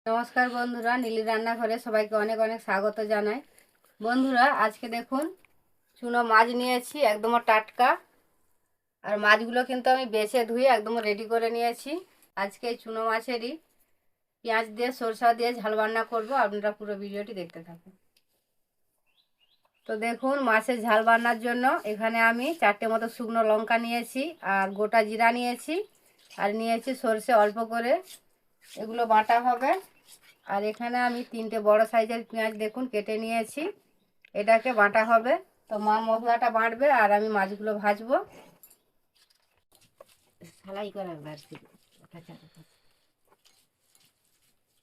নমস্কার বন্ধুরা, নীলি রান্নাঘরে সবাইকে অনেক অনেক স্বাগত জানাই। বন্ধুরা, আজকে দেখুন চুনো মাছ নিয়েছি, একদম টাটকা। আর মাছগুলো কিন্তু আমি বেছে ধুয়ে একদম রেডি করে নিয়েছি। আজকে এই চুনো মাছেরই পেঁয়াজ দিয়ে সরষা দিয়ে ঝাল রান্না করবো। আপনারা পুরো ভিডিওটি দেখতে থাকুন। তো দেখুন, মাছের ঝাল রান্নার জন্য এখানে আমি 4টে মতো শুকনো লঙ্কা নিয়েছি, আর গোটা জিরা নিয়েছি, আর নিয়েছি সরষে অল্প করে, এগুলো বাটা হবে। আর এখানে আমি 3টে বড় সাইজের পেঁয়াজ দেখুন কেটে নিয়েছি, এটাকে বাটা হবে। তো মা মশলাটা বাটবে আর আমি মাছগুলো ভাজবো।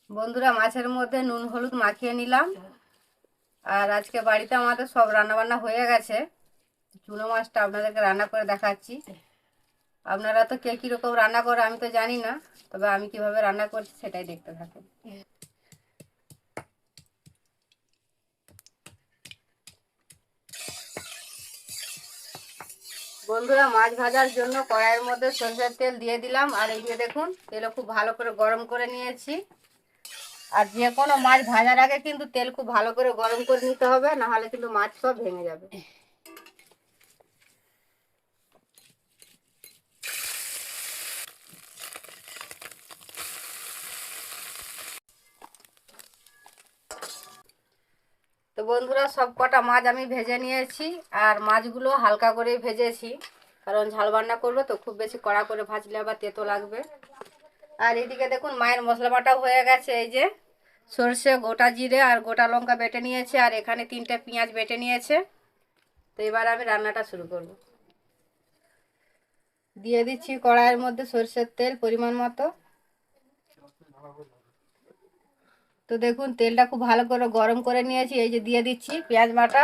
বন্ধুরা, মাছের মধ্যে নুন হলুদ মাখিয়ে নিলাম। আর আজকে বাড়িতে আমাদের সব রান্নাবান্না হয়ে গেছে। চুনো মাছটা আপনাদেরকে রান্না করে দেখাচ্ছি। আপনারা তো কে কীরকম রান্না করে আমি তো জানি না, তবে আমি কিভাবে রান্না করছি সেটাই দেখতে থাকুন। বন্ধুরা, মাছ ভাজার জন্য কড়াইয়ের মধ্যে সরষের তেল দিয়ে দিলাম। আর এই যে দেখুন, তেলও খুব ভালো করে গরম করে নিয়েছি। আর যে কোনো মাছ ভাজার আগে কিন্তু তেল খুব ভালো করে গরম করে নিতে হবে, না হলে কিন্তু মাছ সব ভেঙে যাবে। তো বন্ধুরা, সব কটা মাছ আমি ভেজে নিয়েছি। আর মাছগুলো হালকা করে ভেজেছি, কারণ ঝাল রান্না করবো তো খুব বেশি কড়া করে ভাজলে আবার তেতো লাগবে। আর এদিকে দেখুন, মায়ের মশলা বাটাও হয়ে গেছে। এই যে সর্ষে, গোটা জিরে আর গোটা লঙ্কা বেটে নিয়েছে, আর এখানে 3টে পেঁয়াজ বেটে নিয়েছে। তো এবার আমি রান্নাটা শুরু করব। দিয়ে দিচ্ছি কড়াইয়ের মধ্যে সরষের তেল পরিমাণ মতো। তো দেখুন, তেলটা খুব ভালো করে গরম করে নিয়েছি। এই যে দিয়ে দিচ্ছি পেঁয়াজ বাটা